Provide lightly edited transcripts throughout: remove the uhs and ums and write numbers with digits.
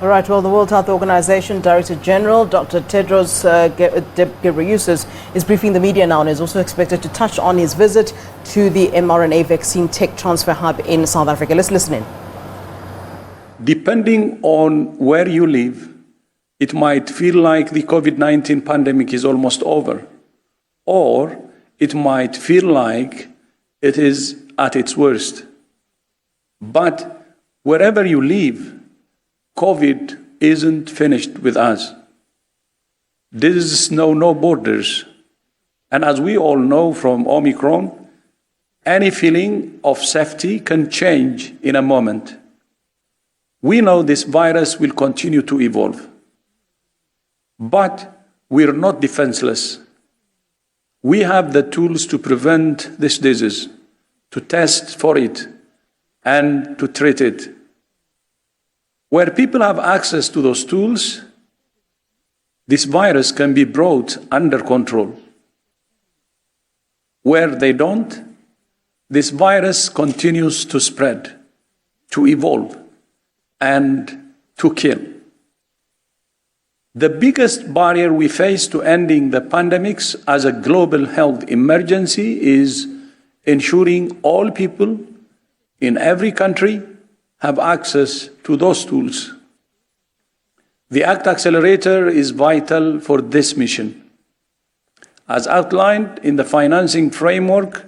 All right, well, the World Health Organization Director General, Dr. Tedros Ghebreyesus, is briefing the media now and is also expected to touch on his visit to the mRNA vaccine tech transfer hub in South Africa. Let's listen in. Depending on where you live, it might feel like the COVID-19 pandemic is almost over, or it might feel like it is at its worst. But wherever you live, COVID isn't finished with us. This knows no borders. And as we all know from Omicron, any feeling of safety can change in a moment. We know this virus will continue to evolve. But we're not defenseless. We have the tools to prevent this disease, to test for it, and to treat it. Where people have access to those tools, this virus can be brought under control. Where they don't, this virus continues to spread, to evolve, and to kill. The biggest barrier we face to ending the pandemics as a global health emergency is ensuring all people in every country have access to those tools. The ACT Accelerator is vital for this mission. As outlined in the financing framework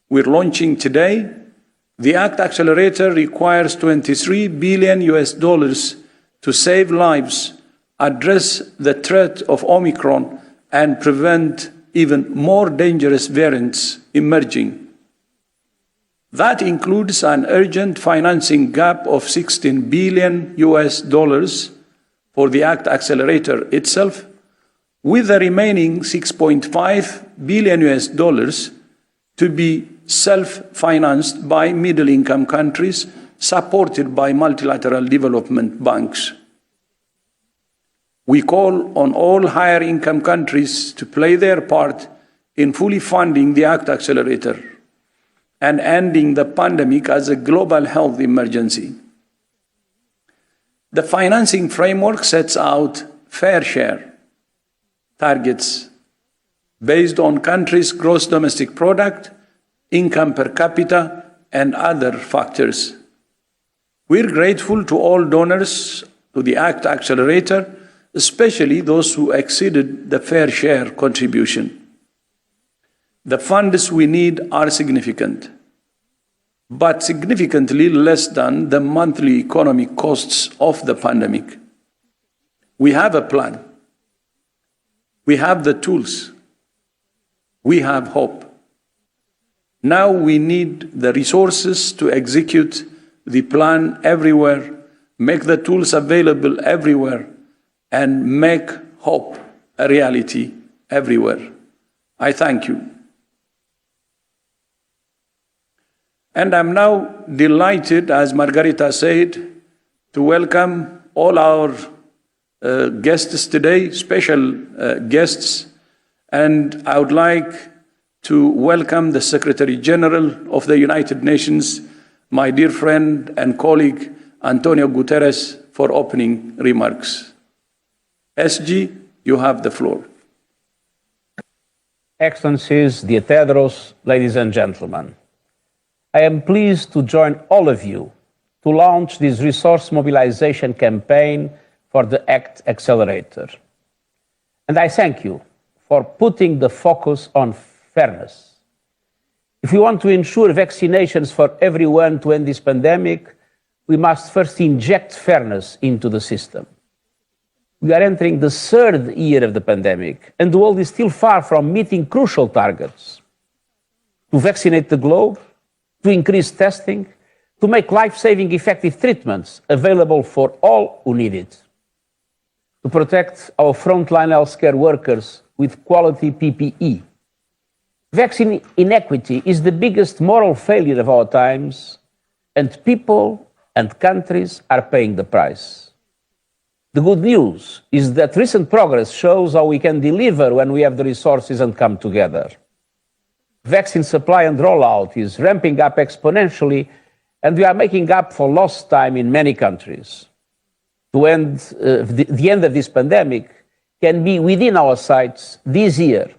we're launching today, the ACT Accelerator requires $23 billion to save lives, address the threat of Omicron, and prevent even more dangerous variants emerging. That includes an urgent financing gap of $16 billion for the ACT Accelerator itself, with the remaining $6.5 billion to be self-financed by middle-income countries supported by multilateral development banks. We call on all higher-income countries to play their part in fully funding the ACT Accelerator and ending the pandemic as a global health emergency. The financing framework sets out fair share targets based on countries' gross domestic product, income per capita, and other factors. We're grateful to all donors to the ACT Accelerator, especially those who exceeded the fair share contribution. The funds we need are significant, but significantly less than the monthly economic costs of the pandemic. We have a plan. We have the tools. We have hope. Now we need the resources to execute the plan everywhere, make the tools available everywhere, and make hope a reality everywhere. I thank you. And I'm now delighted, as Margarita said, to welcome all our guests today, special guests, and I would like to welcome the Secretary General of the United Nations, my dear friend and colleague, Antonio Guterres, for opening remarks. SG, you have the floor. Excellencies, dear Tedros, ladies and gentlemen, I am pleased to join all of you to launch this resource mobilization campaign for the ACT Accelerator. And I thank you for putting the focus on fairness. If we want to ensure vaccinations for everyone to end this pandemic, we must first inject fairness into the system. We are entering the third year of the pandemic, and the world is still far from meeting crucial targets. To vaccinate the globe, to increase testing, to make life-saving effective treatments available for all who need it, to protect our frontline healthcare workers with quality PPE. Vaccine inequity is the biggest moral failure of our times, and people and countries are paying the price. The good news is that recent progress shows how we can deliver when we have the resources and come together. Vaccine supply and rollout is ramping up exponentially, and we are making up for lost time in many countries. to end the end of this pandemic can be within our sights this year.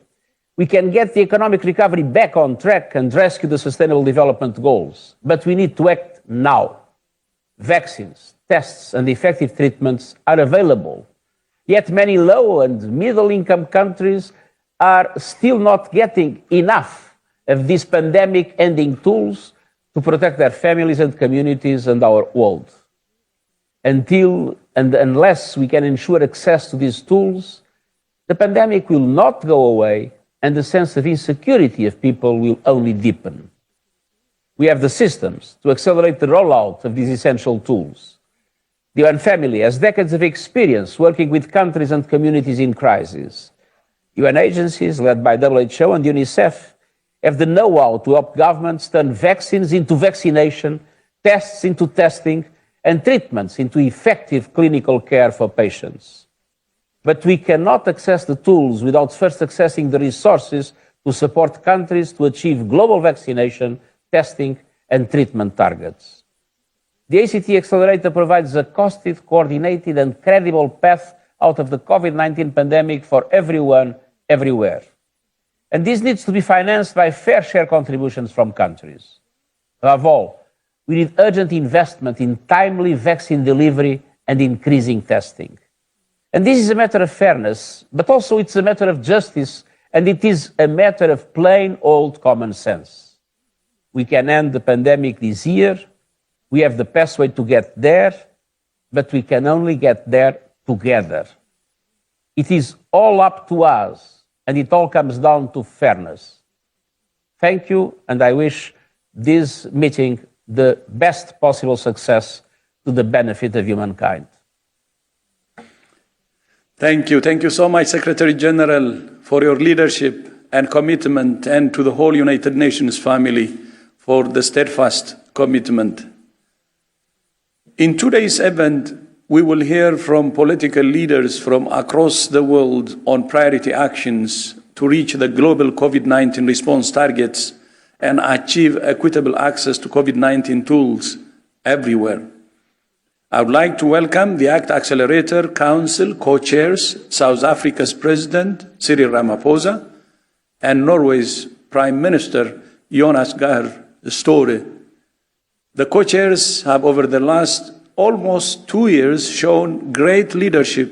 We can get the economic recovery back on track and rescue the Sustainable Development Goals, but we need to act now. Vaccines, tests, and effective treatments are available, yet many low and middle-income countries are still not getting enough of these pandemic-ending tools to protect their families and communities and our world. Until and unless we can ensure access to these tools, the pandemic will not go away and the sense of insecurity of people will only deepen. We have the systems to accelerate the rollout of these essential tools. The UN family has decades of experience working with countries and communities in crisis. UN agencies led by WHO and UNICEF have the know-how to help governments turn vaccines into vaccination, tests into testing, and treatments into effective clinical care for patients. But we cannot access the tools without first accessing the resources to support countries to achieve global vaccination, testing, and treatment targets. The ACT Accelerator provides a costed, coordinated, and credible path out of the COVID-19 pandemic for everyone, everywhere. And this needs to be financed by fair share contributions from countries. Above all, we need urgent investment in timely vaccine delivery and increasing testing. And this is a matter of fairness, but also it's a matter of justice, and it is a matter of plain old common sense. We can end the pandemic this year. We have the pathway to get there, but we can only get there together. It is all up to us, and it all comes down to fairness. Thank you, and I wish this meeting the best possible success to the benefit of humankind. Thank you. Thank you so much, Secretary General, for your leadership and commitment, and to the whole United Nations family for the steadfast commitment. In today's event, we will hear from political leaders from across the world on priority actions to reach the global COVID-19 response targets and achieve equitable access to COVID-19 tools everywhere. I would like to welcome the ACT Accelerator Council co-chairs, South Africa's President Cyril Ramaphosa and Norway's Prime Minister Jonas Gahr Støre. The co-chairs have over the last almost 2 years shown great leadership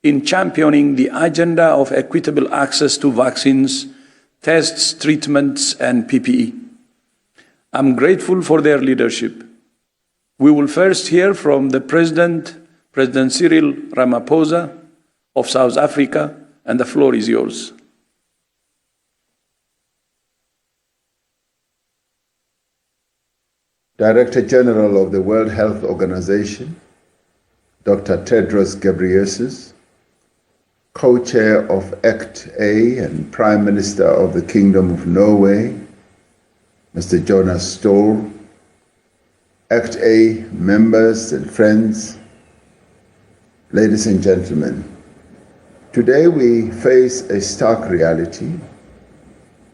in championing the agenda of equitable access to vaccines, tests, treatments, and PPE. I'm grateful for their leadership. We will first hear from the President Cyril Ramaphosa of South Africa, and the floor is yours. Director General of the World Health Organization, Dr. Tedros Ghebreyesus, Co-Chair of ACT-A and Prime Minister of the Kingdom of Norway, Mr. Jonas Støre, ACT-A members and friends, ladies and gentlemen, today we face a stark reality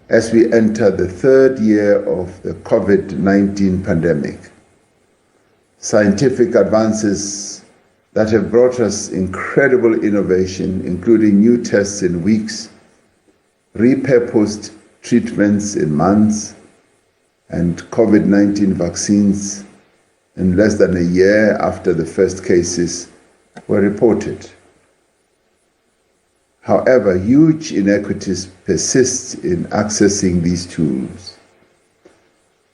as we enter the third year of the COVID-19 pandemic. Scientific advances that have brought us incredible innovation, including new tests in weeks, repurposed treatments in months, and COVID-19 vaccines in less than a year after the first cases were reported. However, huge inequities persist in accessing these tools.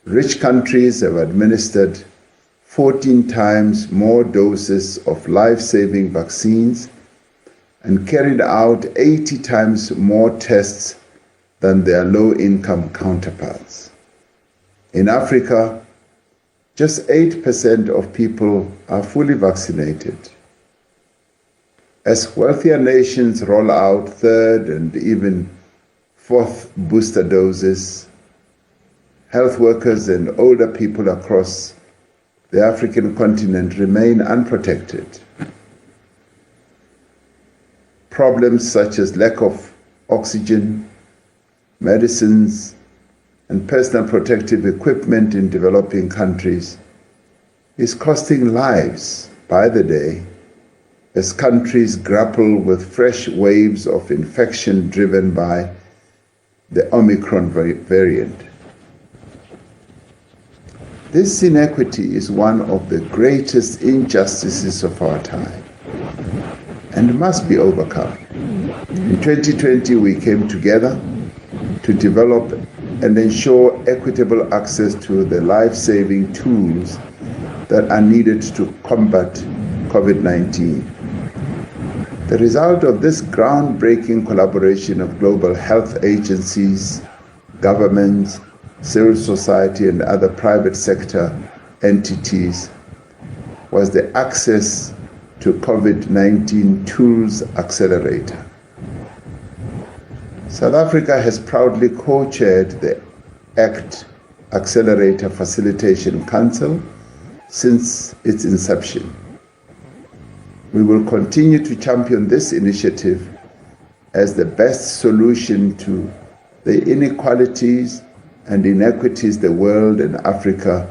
Rich countries have administered 14 times more doses of life-saving vaccines and carried out 80 times more tests than their low-income counterparts. In Africa, just 8% of people are fully vaccinated. As wealthier nations roll out third and even fourth booster doses, health workers and older people across the African continent remain unprotected. Problems such as lack of oxygen, medicines, and personal protective equipment in developing countries is costing lives by the day as countries grapple with fresh waves of infection driven by the Omicron variant. This inequity is one of the greatest injustices of our time and must be overcome. In 2020, we came together to develop and ensure equitable access to the life-saving tools that are needed to combat COVID-19. The result of this groundbreaking collaboration of global health agencies, governments, civil society, and other private sector entities was the Access to COVID-19 Tools Accelerator. South Africa has proudly co-chaired the ACT Accelerator Facilitation Council since its inception. We will continue to champion this initiative as the best solution to the inequalities and inequities the world and Africa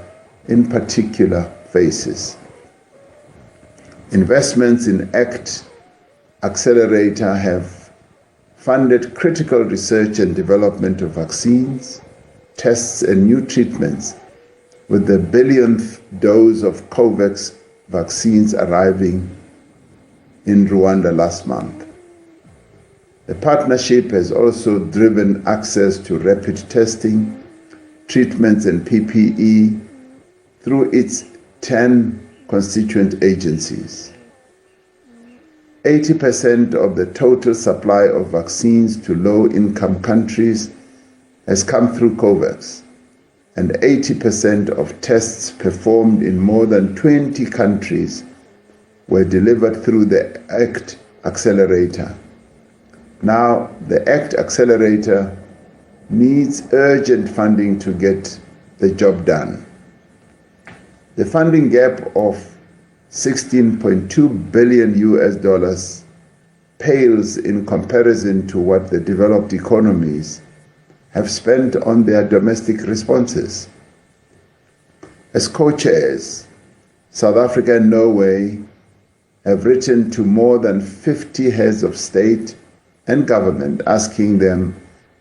in particular faces. Investments in ACT Accelerator have funded critical research and development of vaccines, tests, and new treatments, with the billionth dose of COVAX vaccines arriving in Rwanda last month. The partnership has also driven access to rapid testing, treatments, and PPE through its 10 constituent agencies. 80% of the total supply of vaccines to low-income countries has come through COVAX, and 80% of tests performed in more than 20 countries were delivered through the ACT Accelerator. Now, the ACT Accelerator needs urgent funding to get the job done. The funding gap of $16.2 billion pales in comparison to what the developed economies have spent on their domestic responses. As co-chairs, South Africa and Norway have written to more than 50 heads of state and government asking them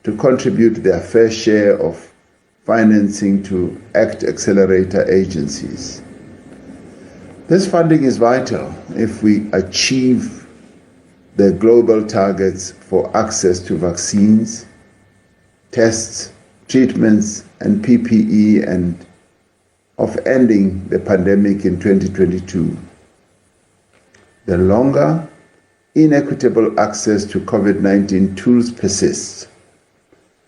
to contribute their fair share of financing to ACT Accelerator agencies. This funding is vital if we achieve the global targets for access to vaccines, tests, treatments, and PPE, and of ending the pandemic in 2022. The longer inequitable access to COVID-19 tools persists,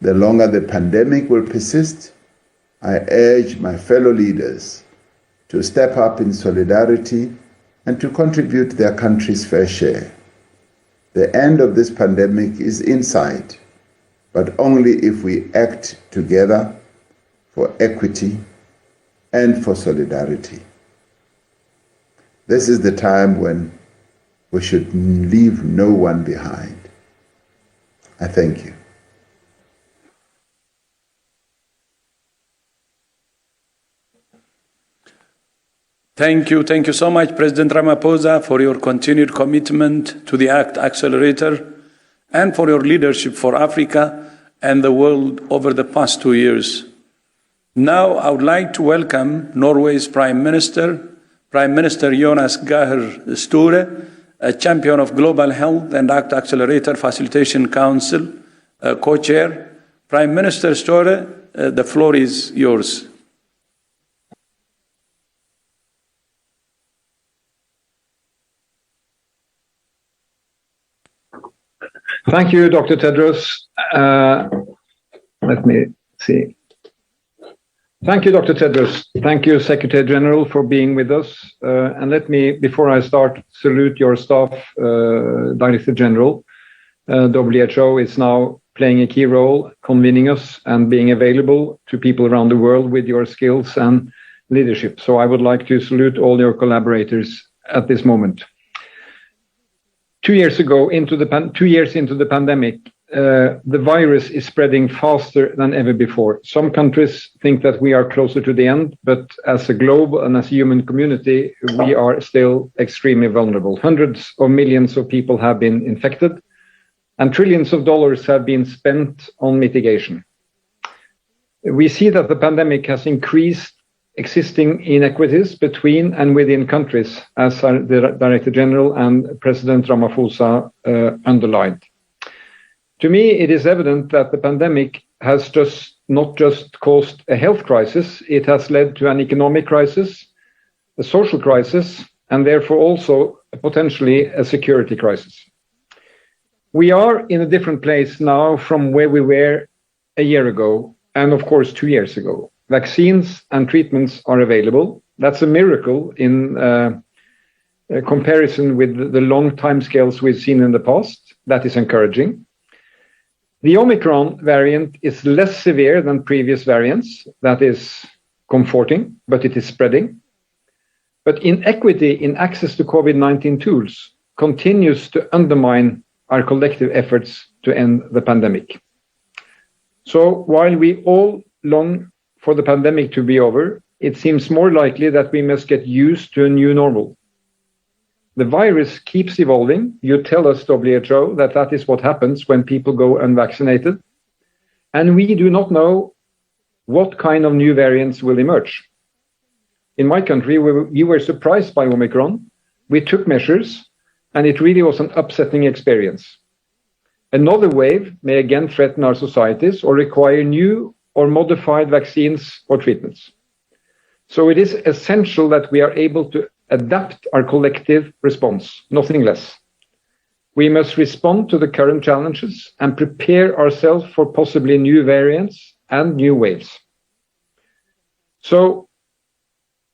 the longer the pandemic will persist. I urge my fellow leaders to step up in solidarity and to contribute their country's fair share. The end of this pandemic is in sight, but only if we act together for equity and for solidarity. This is the time when we should leave no one behind. I thank you. Thank you so much, President Ramaphosa, for your continued commitment to the ACT Accelerator and for your leadership for Africa and the world over the past 2 years. Now, I would like to welcome Norway's Prime Minister Jonas Gahr Støre, a champion of global health and ACT Accelerator Facilitation Council, co-chair. Prime Minister Støre, the floor is yours. Thank you, Dr. Tedros. Let me see. Thank you, Dr. Tedros. Thank you, Secretary General, for being with us. And let me, before I start, salute your staff, Director General. WHO is now playing a key role, convening us and being available to people around the world with your skills and leadership. So I would like to salute all your collaborators at this moment. 2 years ago, 2 years into the pandemic, the virus is spreading faster than ever before. Some countries think that we are closer to the end, but as a globe and as a human community, we are still extremely vulnerable. Hundreds of millions of people have been infected, and trillions of dollars have been spent on mitigation. We see that the pandemic has increased existing inequities between and within countries, as the Director General and President Ramaphosa underlined. To me, it is evident that the pandemic has not just caused a health crisis, it has led to an economic crisis, a social crisis, and therefore also potentially a security crisis. We are in a different place now from where we were a year ago, and of course 2 years ago. Vaccines and treatments are available. That's a miracle in comparison with the long timescales we've seen in the past. That is encouraging. The Omicron variant is less severe than previous variants. That is comforting, but it is spreading. But inequity in access to COVID-19 tools continues to undermine our collective efforts to end the pandemic. So while we all long for the pandemic to be over, it seems more likely that we must get used to a new normal. The virus keeps evolving. You tell us, WHO, that is what happens when people go unvaccinated. And we do not know what kind of new variants will emerge. In my country, we were surprised by Omicron. We took measures, and it really was an upsetting experience. Another wave may again threaten our societies or require new or modified vaccines or treatments. So it is essential that we are able to adapt our collective response, nothing less. We must respond to the current challenges and prepare ourselves for possibly new variants and new waves. So,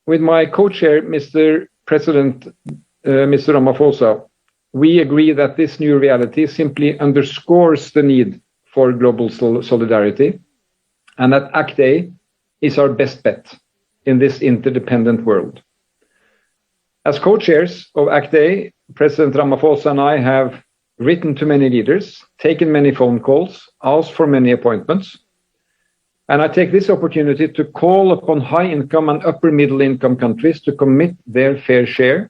with my co-chair, Mr. President, Mr. Ramaphosa, we agree that this new reality simply underscores the need for global solidarity, and that ACT-A is our best bet in this interdependent world. As co-chairs of ACT-A, President Ramaphosa and I have written to many leaders, taken many phone calls, asked for many appointments, and I take this opportunity to call upon high-income and upper-middle-income countries to commit their fair share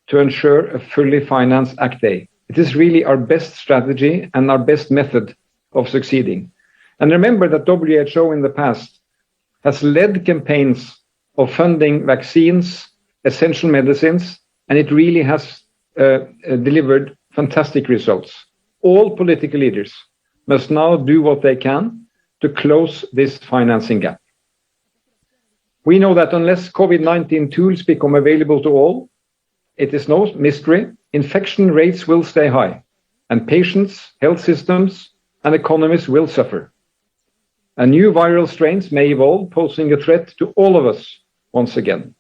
to ensure a fully financed ACT-A. It is really our best strategy and our best method of succeeding. And remember that WHO in the past has led campaigns of funding vaccines, essential medicines, and it really has delivered fantastic results. All political leaders must now do what they can to close this financing gap. We know that unless COVID-19 tools become available to all, it is no mystery, infection rates will stay high, and patients, health systems, and economies will suffer. And new viral strains may evolve, posing a threat to all of us once again.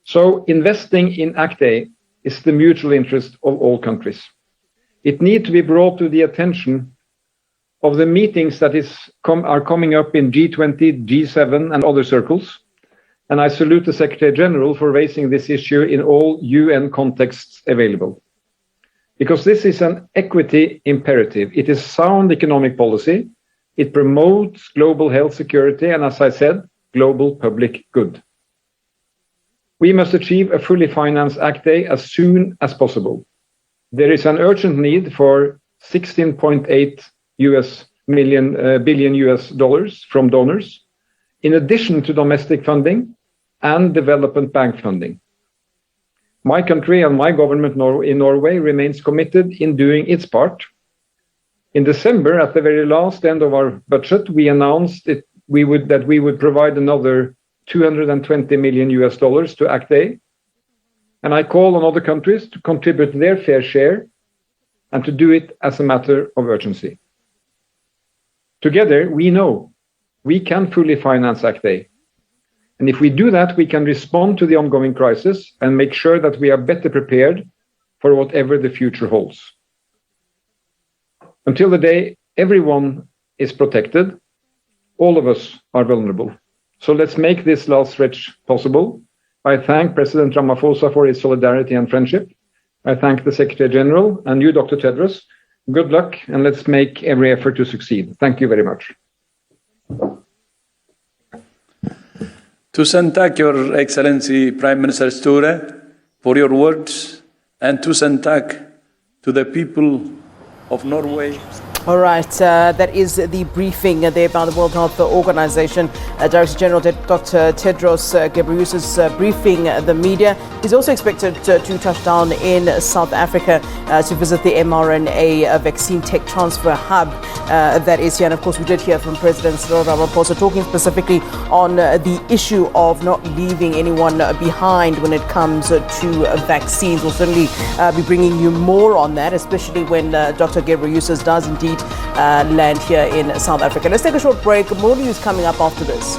So investing in ACT-A is the mutual interest of all countries. It needs to be brought to the attention of the meetings that are coming up in G20, G7, and other circles. And I salute the Secretary General for raising this issue in all UN contexts available. Because this is an equity imperative. It is sound economic policy. It promotes global health security and, as I said, global public good. We must achieve a fully financed ACT-A as soon as possible. There is an urgent need for $16.8 billion US dollars from donors, in addition to domestic funding and development bank funding. My country and my government in Norway remains committed in doing its part. In December, at the very last end of our budget, we announced that we would provide another $220 million US dollars to ACT-A. And I call on other countries to contribute their fair share and to do it as a matter of urgency. Together, we know we can fully finance ACT-A. And if we do that, we can respond to the ongoing crisis and make sure that we are better prepared for whatever the future holds. Until the day everyone is protected, all of us are vulnerable. So let's make this last stretch possible. I thank President Ramaphosa for his solidarity and friendship. I thank the Secretary General and you, Dr. Tedros. good luck, and let's make every effort to succeed. Thank you very much. Tusen tack, Your Excellency Prime Minister Sture, for your words, and tusen tack to the people of Norway. All right, that is the briefing there by the World Health Organization. Director General Dr. Tedros Ghebreyesus briefing the media. He's also expected to touch down in South Africa to visit the mRNA vaccine tech transfer hub that is here. And of course, we did hear from President Cyril Ramaphosa talking specifically on the issue of not leaving anyone behind when it comes to vaccines. We'll certainly be bringing you more on that, especially when Dr. Ghebreyesus does indeed land here in South Africa. Let's take a short break. More news coming up after this.